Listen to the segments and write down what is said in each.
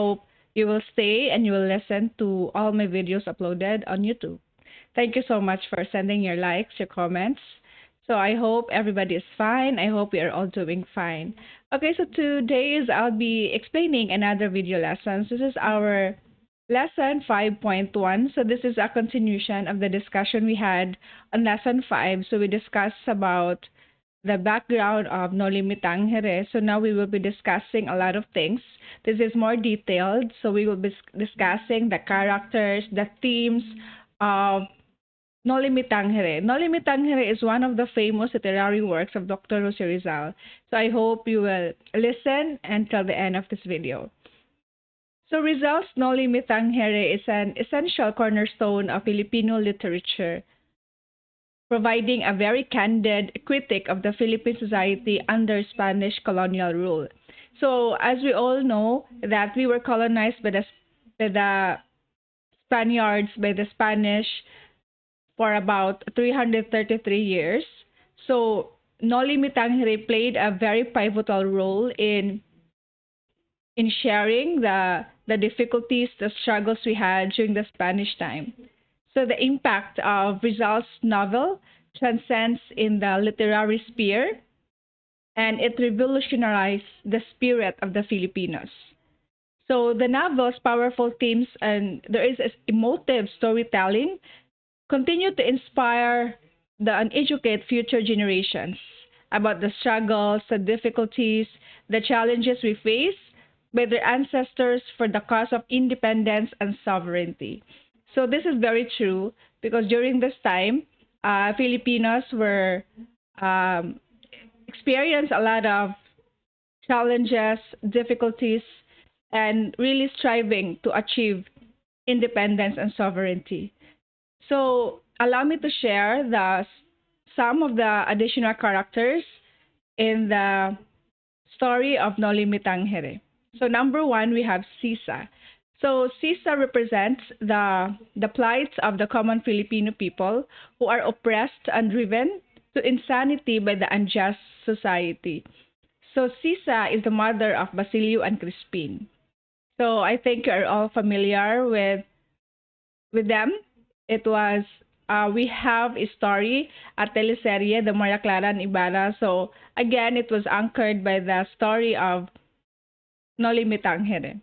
hope you will stay and you will listen to all my videos uploaded on YouTube. Thank you so much for sending your likes, your comments. So I hope everybody is fine. I hope we are all doing fine. Okay, so today is I'll be explaining another video lesson. This is our lesson 5.1. So this is a continuation of the discussion we had on lesson 5. So we discussed about the background of No Limitang Here. So now we will be discussing a lot of things. This is more detailed. So we will be discussing the characters, the themes of No Limitang Here. No Limitang Here is one of the famous literary works of Dr. Jose Rizal. So I hope you will listen until the end of this video. So Rizal's No Limitang Here is an essential cornerstone of Filipino literature, providing a very candid critique of the Philippine society under Spanish colonial rule. So, as we all know, that we were colonized by the Spaniards, by the Spanish, for about 333 years. So, No Limitang Here played a very pivotal role in sharing the difficulties, the struggles we had during the Spanish time. So the impact of Rizal's novel transcends in the literary sphere, and it revolutionized the spirit of the Filipinos. So the novel's powerful themes and there is emotive storytelling continue to inspire the uneducated future generations about the struggles, the difficulties, the challenges we face by their ancestors for the cause of independence and sovereignty. So this is very true because during this time, Filipinos were um, experienced a lot of challenges, difficulties, and really striving to achieve independence and sovereignty. So allow me to share some of the additional characters in the story of No Limitang Here. So number one, we have Sisa. So Sisa represents the plight of the common Filipino people who are oppressed and driven to insanity by the unjust society. So Sisa is the mother of Basilio and Crispin. So I think you are all familiar with them. It was we have a story at teleserye, the Maria Clara and Ibarra. So again, it was anchored by the story of No Limitang Here.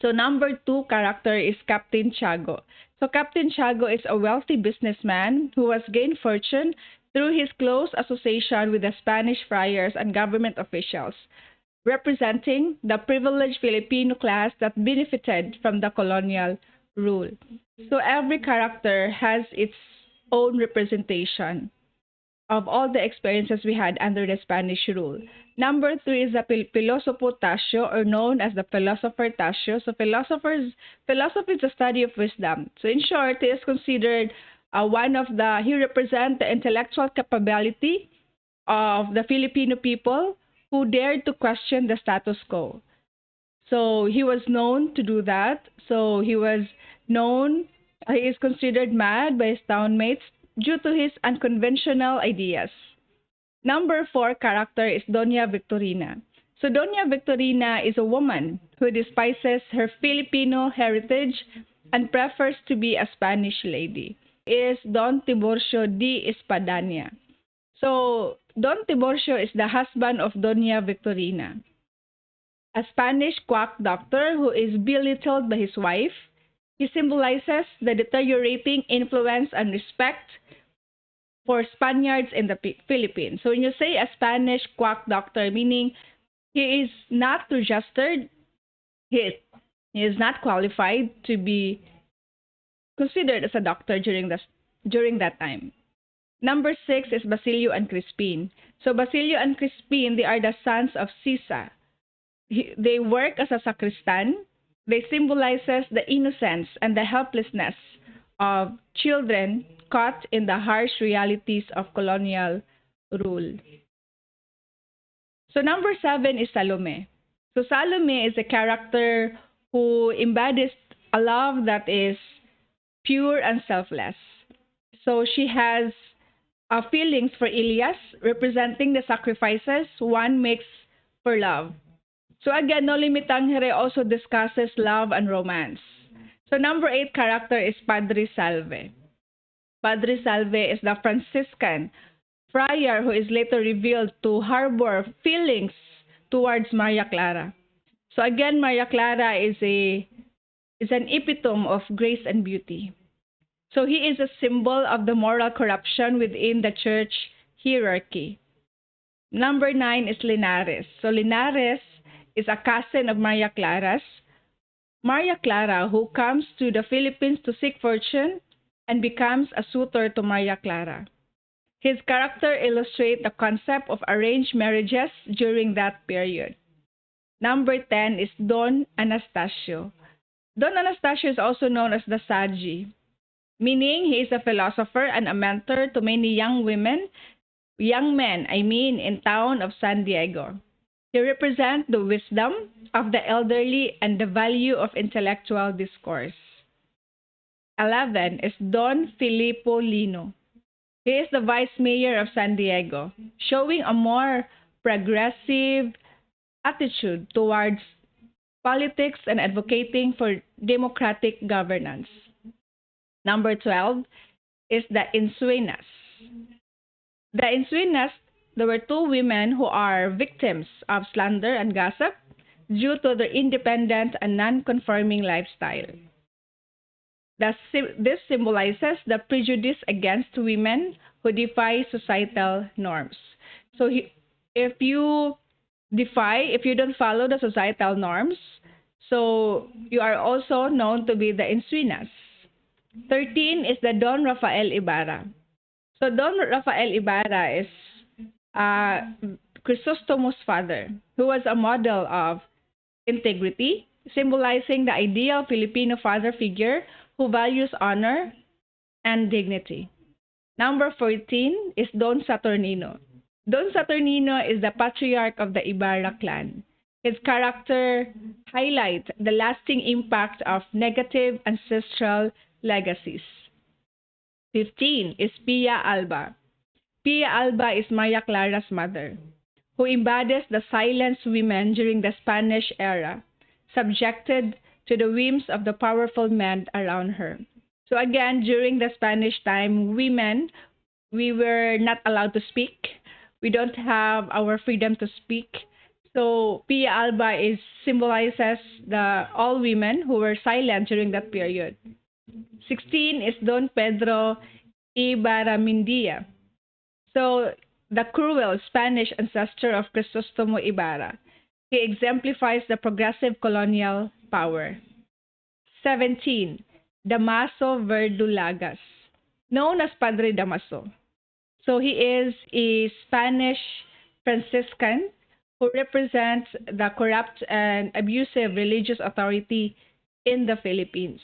So number two character is Captain Tiago. So Captain Tiago is a wealthy businessman who has gained fortune through his close association with the Spanish friars and government officials, representing the privileged Filipino class that benefited from the colonial rule. So every character has its own representation of all the experiences we had under the Spanish rule. Number three is the Filósofo Tasio, or known as the philosopher Tasio. So philosophy is the study of wisdom. So in short, he is considered he represents the intellectual capability of the Filipino people who dared to question the status quo. So he was known to do that. So he is considered mad by his townmates due to his unconventional ideas. Number four character is Doña Victorina. So Doña Victorina is a woman who despises her Filipino heritage and prefers to be a Spanish lady. Is Don Tiburcio de Espadania. So Don Tiburcio is the husband of Doña Victorina, a Spanish quack doctor who is belittled by his wife. He symbolizes the deteriorating influence and respect for Spaniards in the Philippines. So when you say a Spanish quack doctor, meaning he is not registered, he is not qualified to be considered as a doctor during that time. Number six is Basilio and Crispin. So Basilio and Crispin, they are the sons of Sisa. They work as a sacristan. They symbolizes the innocence and the helplessness of children caught in the harsh realities of colonial rule. So number seven is Salome. So Salome is a character who embodies a love that is pure and selfless. So she has feelings for Elias, representing the sacrifices one makes for love. So again, No Limit Tangere also discusses love and romance. So number 8 character is Padre Salve. Padre Salve is the Franciscan friar who is later revealed to harbor feelings towards Maria Clara. So again, Maria Clara is an epitome of grace and beauty. So he is a symbol of the moral corruption within the church hierarchy. Number 9 is Linares. So Linares is a cousin of Maria Clara's. Maria Clara, who comes to the Philippines to seek fortune and becomes a suitor to Maria Clara. His character illustrates the concept of arranged marriages during that period. Number 10 is Don Anastasio. Don Anastasio is also known as the Saji, meaning he is a philosopher and a mentor to many young men, in town of San Diego. He represents the wisdom of the elderly and the value of intellectual discourse. 11 is Don Filippo Lino. He is the vice mayor of San Diego, showing a more progressive attitude towards politics and advocating for democratic governance. Number 12 is the Insuenas. The Insuenas, there were two women who are victims of slander and gossip due to their independent and non-conforming lifestyle. This symbolizes the prejudice against women who defy societal norms. So if you if you don't follow the societal norms, so you are also known to be the Insuenas. 13 is the Don Rafael Ibarra. So Don Rafael Ibarra is Crisostomo's father, who was a model of integrity, symbolizing the ideal Filipino father figure who values honor and dignity. Number 14 is Don Saturnino. Don Saturnino is the patriarch of the Ibarra clan. His character highlights the lasting impact of negative ancestral legacies. 15 is Pia Alba. Pia Alba is Maria Clara's mother, who embodies the silenced women during the Spanish era, subjected to the whims of the powerful men around her. So again, during the Spanish time, women, we were not allowed to speak. We don't have our freedom to speak. So Pia Alba symbolizes the all women who were silent during that period. 16 is Don Pedro Ibarramindia. So the cruel Spanish ancestor of Crisostomo Ibarra. He exemplifies the progressive colonial power. 17. Damaso Verdulagas, known as Padre Damaso. So he is a Spanish Franciscan who represents the corrupt and abusive religious authority in the Philippines.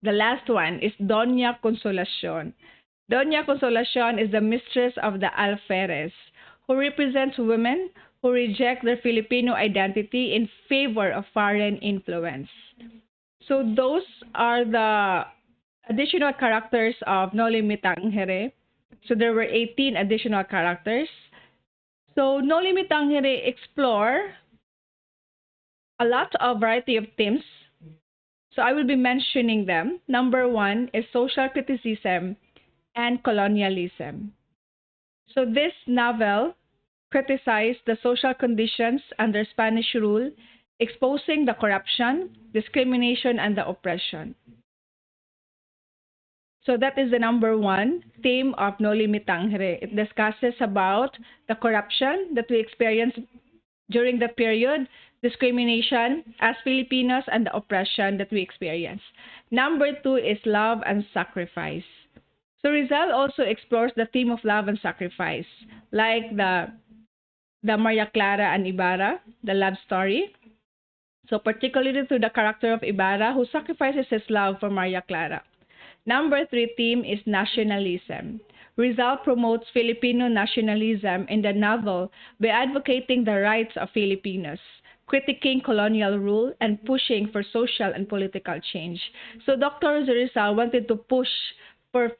The last one is Doña Consolacion. Doña Consolacion is the mistress of the Alferez, who represents women who reject their Filipino identity in favor of foreign influence. So those are the additional characters of No Limit Tangere. So there were 18 additional characters. So No Limit Tangere explore a lot of variety of themes. So I will be mentioning them. Number 1 is social criticism and colonialism. So this novel criticized the social conditions under Spanish rule, exposing the corruption, discrimination, and the oppression. So that is the number 1 theme of No Limit Tangere. It discusses about the corruption that we experienced during that period, discrimination as Filipinos, and the oppression that we experience. Number 2 is love and sacrifice. So Rizal also explores the theme of love and sacrifice, like the Maria Clara and Ibarra, the love story. So particularly to the character of Ibarra, who sacrifices his love for Maria Clara. Number 3 theme is nationalism. Rizal promotes Filipino nationalism in the novel by advocating the rights of Filipinos, critiquing colonial rule, and pushing for social and political change. So Dr. Rizal wanted to push for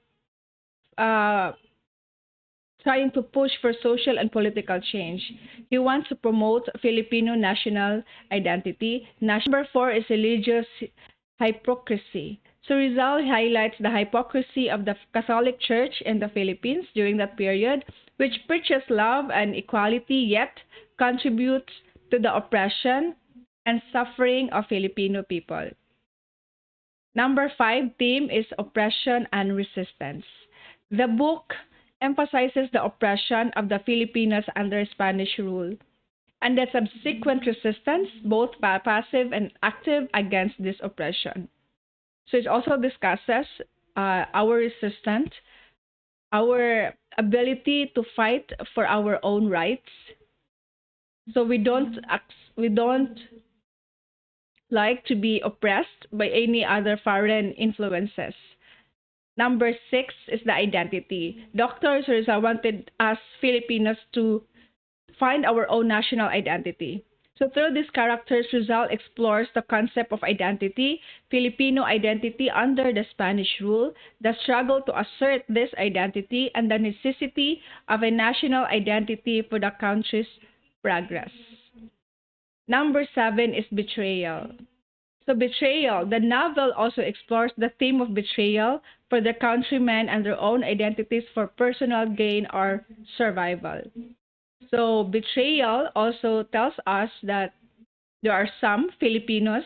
trying to push for social and political change. He wants to promote Filipino national identity. Number four is religious hypocrisy. So Rizal highlights the hypocrisy of the Catholic Church in the Philippines during that period, which preaches love and equality yet contributes to the oppression and suffering of Filipino people. Number five theme is oppression and resistance. The book emphasizes the oppression of the Filipinos under Spanish rule and the subsequent resistance, both passive and active, against this oppression. So it also discusses our resistance, our ability to fight for our own rights. So we don't like to be oppressed by any other foreign influences. Number six is the identity. Dr. Rizal wanted us Filipinos to find our own national identity. So through these characters, Rizal explores the concept of identity, Filipino identity under the Spanish rule, the struggle to assert this identity, and the necessity of a national identity for the country's progress. Number seven is betrayal. So betrayal, the novel also explores the theme of betrayal for their countrymen and their own identities for personal gain or survival. So betrayal also tells us that there are some Filipinos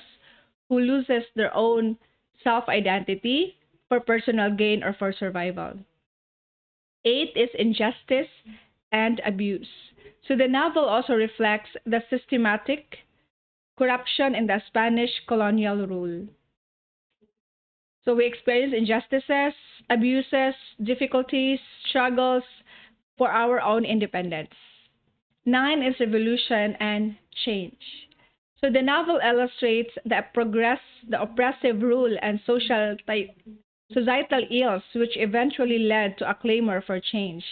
who loses their own self-identity for personal gain or for survival. Eight is injustice and abuse. So the novel also reflects the systematic corruption in the Spanish colonial rule. So we experience injustices, abuses, difficulties, struggles for our own independence. Nine is revolution and change. So the novel illustrates the oppressive rule and societal ills which eventually led to a clamor for change.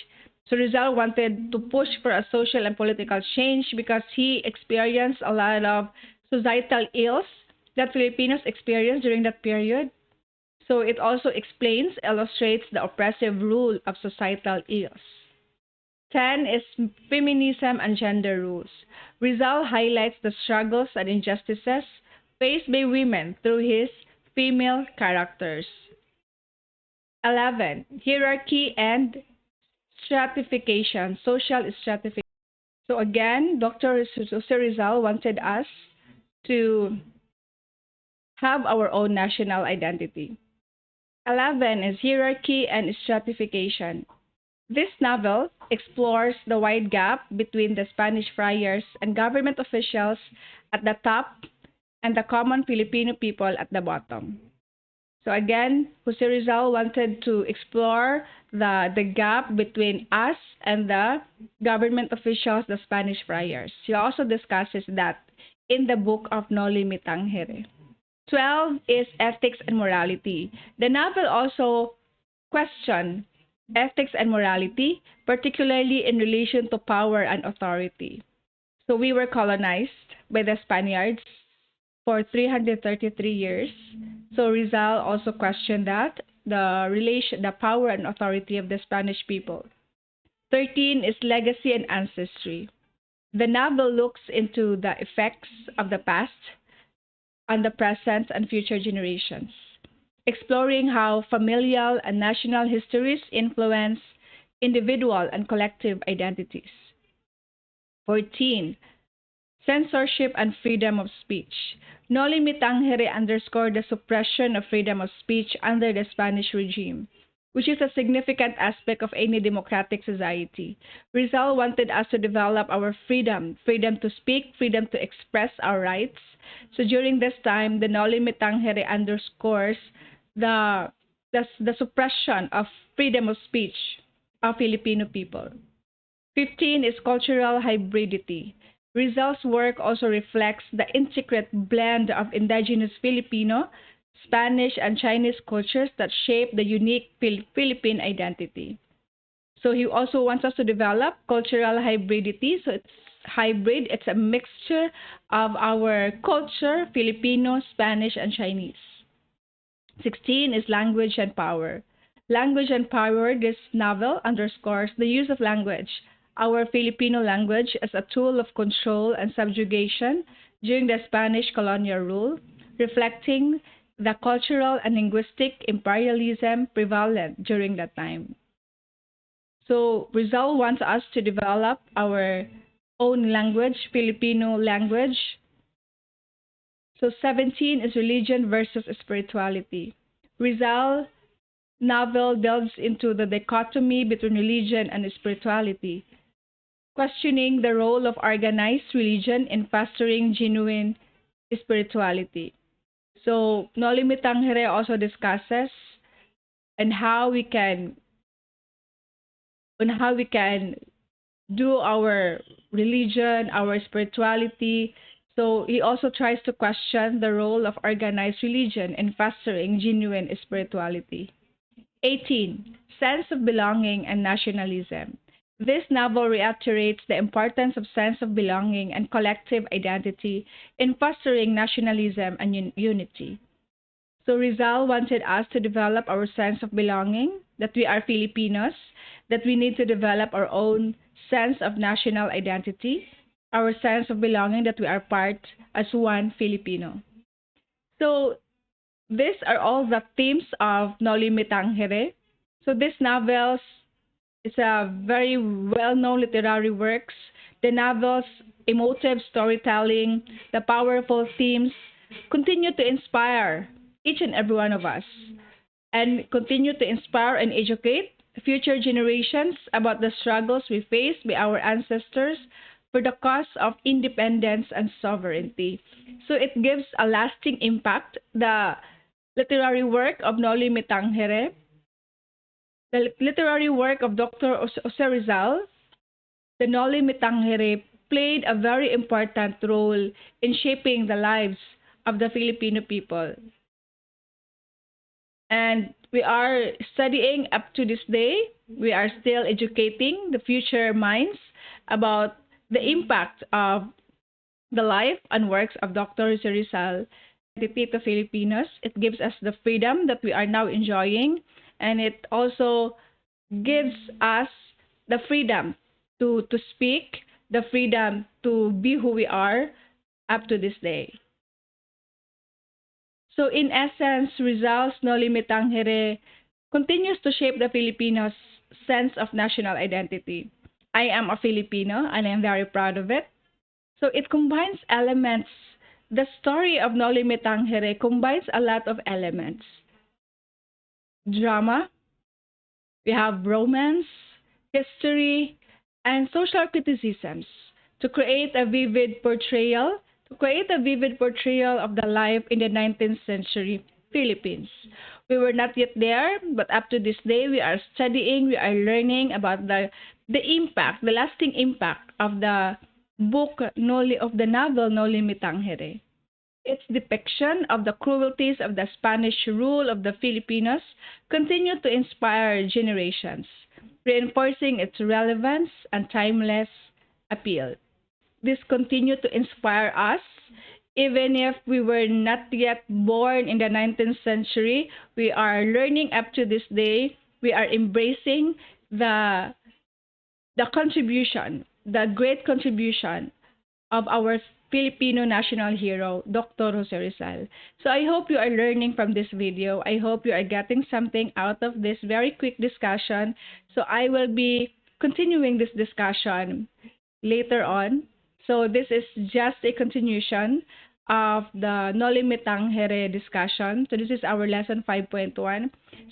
So Rizal wanted to push for a social and political change because he experienced a lot of societal ills that Filipinos experienced during that period. So it also illustrates the oppressive rule of societal ills. 10 is feminism and gender rules. Rizal highlights the struggles and injustices faced by women through his female characters. 11. Hierarchy and stratification, social stratification. So again, Dr. Jose Rizal wanted us to have our own national identity. 11 is hierarchy and stratification. This novel explores the wide gap between the Spanish friars and government officials at the top and the common Filipino people at the bottom. So again, Jose Rizal wanted to explore the gap between us and the government officials, the Spanish friars. He also discusses that in the book of Noli Me Tangere. 12 is ethics and morality. The novel also questions ethics and morality, particularly in relation to power and authority. So we were colonized by the Spaniards for 333 years. So Rizal also questioned that the power and authority of the Spanish people. 13 is legacy and ancestry. The novel looks into the effects of the past on the present and future generations, exploring how familial and national histories influence individual and collective identities. 14. Censorship and freedom of speech. Noli Me Tangere underscored the suppression of freedom of speech under the Spanish regime, which is a significant aspect of any democratic society. Rizal wanted us to develop our freedom to speak, freedom to express our rights. So during this time, the Noli Me Tangere underscores the suppression of freedom of speech of Filipino people. 15 is cultural hybridity. Rizal's work also reflects the intricate blend of indigenous Filipino, Spanish, and Chinese cultures that shape the unique Philippine identity. So he also wants us to develop cultural hybridity. So it's hybrid, it's a mixture of our culture, Filipino, Spanish, and Chinese. 16 is language and power. Language and Power, this novel underscores the use of language, our Filipino language, as a tool of control and subjugation during the Spanish colonial rule, reflecting the cultural and linguistic imperialism prevalent during that time. So Rizal wants us to develop our own language, Filipino language. So 17 is religion versus spirituality. Rizal novel delves into the dichotomy between religion and spirituality, questioning the role of organized religion in fostering genuine spirituality. So Noli Me Tangere also discusses on how we can do our religion, our spirituality. So he also tries to question the role of organized religion in fostering genuine spirituality. 18. Sense of belonging and nationalism. This novel reiterates the importance of sense of belonging and collective identity in fostering nationalism and unity. So Rizal wanted us to develop our sense of belonging, that we are Filipinos, that we need to develop our own sense of national identity, our sense of belonging that we are part as one Filipino. So these are all the themes of Noli Me Tangere. So this novel is a very well-known literary works. The novel's emotive storytelling, the powerful themes continue to inspire each and every one of us and continue to inspire and educate future generations about the struggles we faced by our ancestors for the cause of independence and sovereignty. So it gives a lasting impact. The literary work of Noli Me Tangere, the literary work of Dr. Jose Rizal, the Noli Me Tangere played a very important role in shaping the lives of the Filipino people. And we are studying up to this day. We are still educating the future minds about the impact of the life and works of Dr. Jose Rizal. The Tito Filipinos, it gives us the freedom that we are now enjoying, and it also gives us the freedom to speak, the freedom to be who we are up to this day. So in essence, Rizal's Noli Me Tangere continues to shape the Filipinos' sense of national identity. I am a Filipino and I'm very proud of it. So it combines elements. The story of Noli Me Tangere combines a lot of elements. Drama, we have romance, history, and social criticisms to create a vivid portrayal of the life in the 19th century Philippines. We were not yet there, but up to this day, we are studying, we are learning about the impact, the lasting impact of the of the novel Noli Me Tangere. Its depiction of the cruelties of the Spanish rule of the Filipinos continue to inspire generations, reinforcing its relevance and timeless appeal. This continue to inspire us. Even if we were not yet born in the 19th century, we are learning up to this day. We are embracing the contribution, the great contribution of our Filipino national hero, Dr. Jose Rizal. So I hope you are learning from this video. I hope you are getting something out of this very quick discussion. So I will be continuing this discussion later on. So this is just a continuation of the Noli Me Tangere discussion. So this is our lesson 5.1.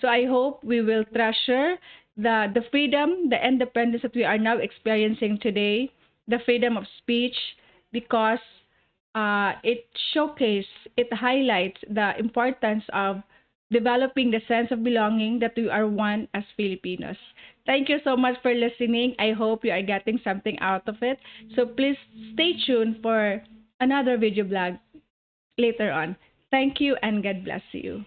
So I hope we will treasure the freedom, the independence that we are now experiencing today, the freedom of speech, because it highlights the importance of developing the sense of belonging that we are one as Filipinos. Thank you so much for listening. I hope you are getting something out of it. So please stay tuned for another video blog later on. Thank you and God bless you.